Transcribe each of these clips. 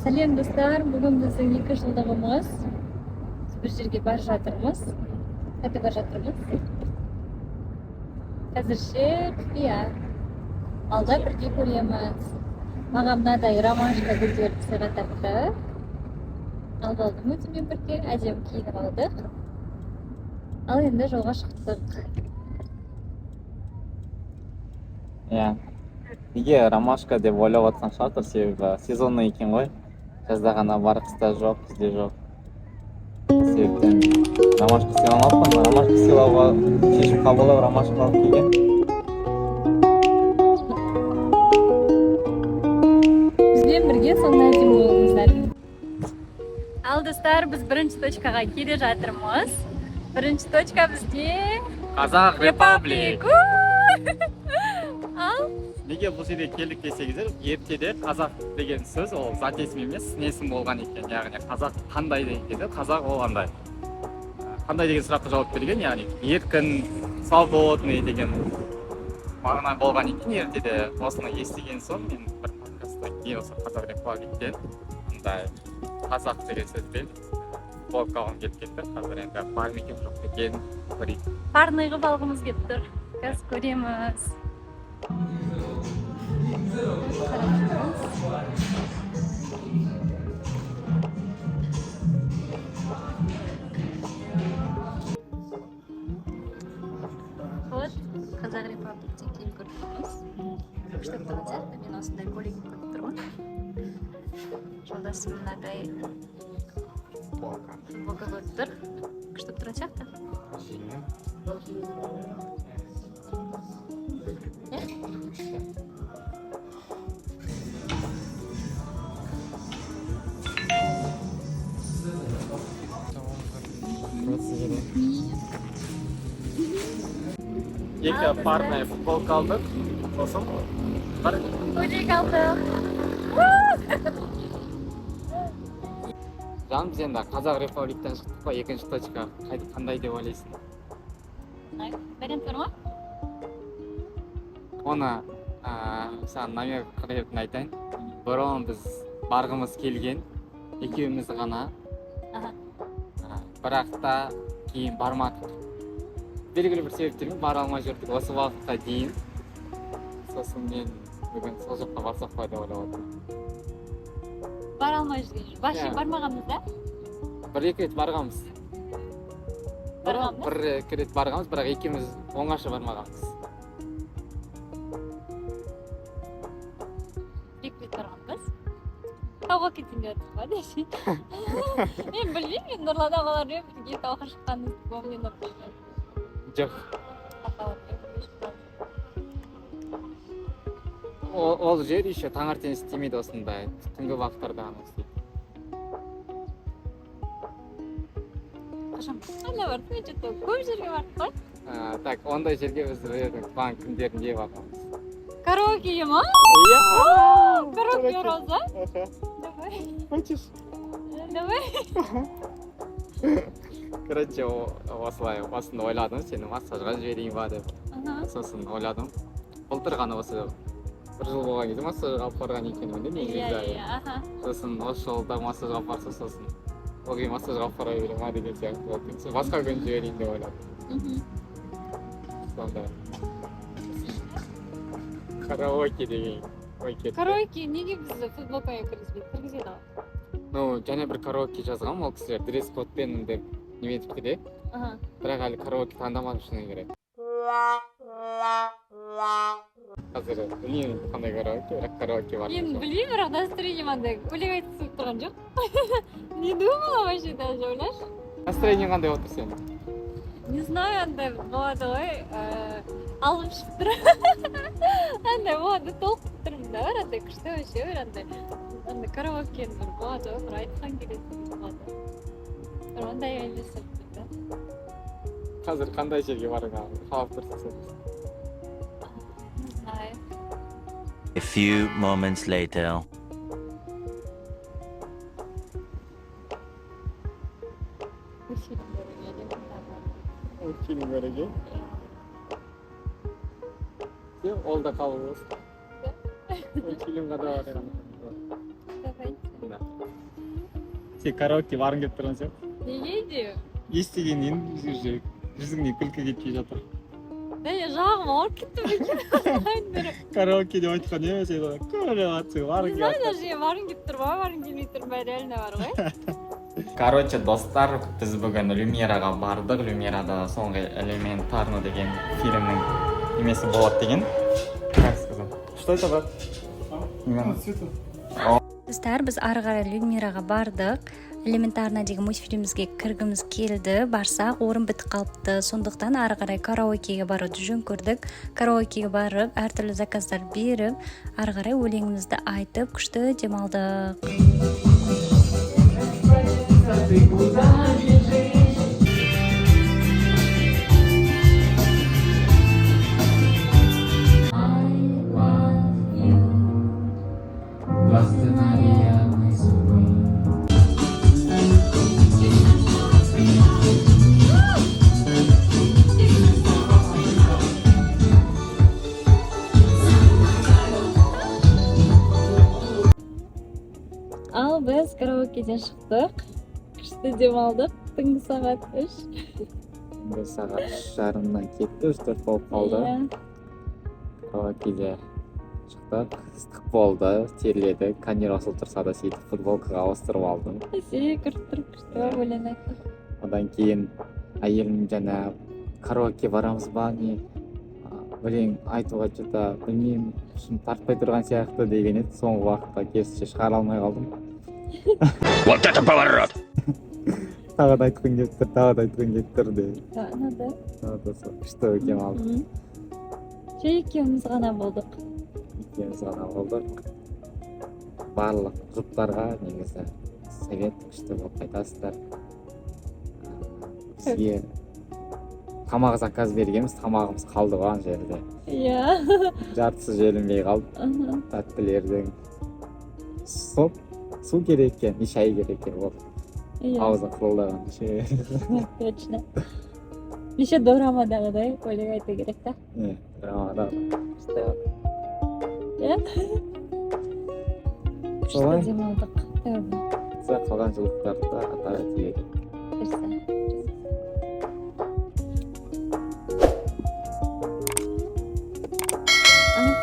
Сәлем достар, бүгін біздің 2 жылдығымыз. Біз бір жерге бара жатырмыз. Қайда бара жатырмыз? Қазірше құпия. Алда бірге көреміз. Маған мынадай ромашка гүлдерді сыйға тартты. Алып алдым өзіммен бірге, әдемі киініп алдық. Ал енді жолға шықтық. Иә. Неге ромашка деп ойлап отқан шығарсыздар, себебі сезонный екен ғой. Жазда ғана бар, қыста жоқ, күзде жоқ. Себептен ромашка сыйламаппын. Ромашка сыйлауға шешім қабылдап ромашка алып келген. Бізбен бірге сондай әдемі болыңыздар. Ал достар, біз бірінші точкаға келе жатырмыз. Бірінші точка бізде Қазақ Репаблик. Ал Неге бұл жерге келдік десеңіздер, ертеде қазақ деген сөз ол зат есім емес, сын есім болған екен. Яғни қазақ қандай деген кезде қазақ ол қандай. Қандай деген сұраққа жауап берген, яғни еркін, свободный деген мағына болған екен ертеде. Осыны естіген соң мен бір подкасттан кейін осы Қазақ Репабликтен андай қазақ деген сөзбен болып қалғым келіп кетті. Қазір енді бар ма екен жоқ екен көрейік. парный қылып алғымыз келіп тұр. Қазір көреміз. Вот, Қазақ Репабликте келіп көрдіңіз. Күштеп тұрған сияқты, мен осындай көлігін көріп тұрмын. Жолдасым мынадай футболка көріп тұр. Күштеп тұрған сияқты. Екі парная футболка алдық, сосын бір Көйлек алдық. Жаным, біз енді Қазақ Репабликтен шықтық па, екінші точка қандай деп ойлайсың? Вариант бар ма? Оны саған намек қылып айтайын. Бұрын біз барғымыз келген, екеуміз ғана. Бірақ та кейін бармадық. Белгілі бір себептермен бара алмай жүрдік осы уақытқа дейін. Сосын мен бүгін сол жаққа барсақ па деп ойлап отырмын. Бара алмай жүрген. Вообще бармағанбыз да? Бір-екі рет барғанбыз. Барғанбыз? Бір-екі рет барғанбыз, бірақ екеуміз оңаша бармағанбыз. Екі рет барғанбыз. Тауға кетейін деп жатырмын ба десе. Мен білмеймін, мен Нұрлан ағалармен бірге тауға шыққанымызды болмын ұрпайын. Жоқ. Ол жер еще таңертең істемейді осындай, түнгі уақыттарда ғана істейді. Қашан қайда бардық? Мен что-то көп жерге бардық қой. Так, ондай жерге біз туған күндерінде барғанбыз. Караоке ма? Иә! Караоке роза? Давай. Хочешь? Давай. Короче, осылай, осыны ойладым, сені массажға жіберейін ба деп. Сосын ойладым. Былтыр ғана осы бір жыл болған кезде массажға алып барған екенмін де негізі. Сосын осы жолда массажға алып барса, сосын ол кейін массажға алып бара берейін ма деген сияқты болды. Басқа күн жіберейін деп ойладым. Сонда караоке деген ой кетті. Караоке неге бізді футболкаға кіргізбейді ау? Және бір караоке жазған, ол кісілер дресс-кодпен деп неметіпті де. Бірақ әлі караоке таңдамадым шыны керек. Қазір білмеймін қандай караоке, бірақ караоке бар. Мен білмеймін, бірақ настроением андай көйлек айтып тұрған жоқ. Не думала вообще даже, ойлашы? Настроение қандай отыр сен? Не знаю, андай болады ғой, алып шығып тұр. Андай болады, толқып тұрмын да бар, андай күшті вообще бір андай караокені бір болады ғой, бір айтқан келетін болады. Бір ондай елесіп тұр да. Қазір қандай жерге барыңа қалап тұрсың? Не знаю. A few moments later. Film görecek. Ол да қалып осы. Film kadar var. Давай. Сен караоке барғың келіп тұрған сияқты. Неге үйде? Естігеннен уже жүзіңнен күлкі кетпей жатыр. Жағым ауырып кетті ме екен? Караоке деп айтқан емес, сен көріп жатсың, барғың Не знаю, даже барғың келіп тұр ма, барғың келмей тұр ма, реально бар ғой. Короче, достар, біз бүгін Люмьераға бардық. Люмьерада соңғы элементарно деген фильмнің немесі болады деген. Как сказать? Что это, брат? Достар, біз ары қарай Люмьераға бардық. Элементарно деген мультфильмімізге кіргіміз келді. Барсақ, орын бітіп қалыпты. Сондықтан ары қарай караокеге баруды жөн көрдік. Караокеге барып, әртүрлі заказдар беріп, ары қарай өлеңімізді айтып, күшті демалдық. Ал біз караокеден шықтық. Күшті демалдық. Түнгі сағат 3. Түнгі сағат 3:30-нан кетті, 3-4 болып қалды. Караокеде шықтық, ыстық болды, терледік. Кани Расул тұрса да сөйтіп футболкаға ауыстырып алдым. Секіріп тұрып күшті өлең айттық. Одан кейін әйелім жаңа караоке барамыз ба, не өлең айтуға что-то білмеймін, шын тартпай тұрған сияқты деген еді. Соңғы уақытта керісінше шығара алмай қалдым. Вот это поворот! Тағы да айтқым келіп тұр, тағы да айтқым келіп тұр деп. Анады. Күшті өтем алдым. Екеуміз ғана болдық. Екеуміз ғана болдық. Барлық жұптарға негізі совет күшті болып қайтасыздар. Бізге тамақ заказ бергенбіз, тамағымыз қалды ғой ана жерде. Иә. Жартысы желінбей қалды. Тәттілердің су керек екен, не шай керек екен ол. Аузы қылылдаған ше. Точно. Неше дорамадағыдай өлең айту керек та. Дорамада. Иә. Солай. Күшті демалдық. Қалған жылықтарды да атап өтейік.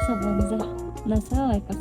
Сау болыңыздар. Насал айқас.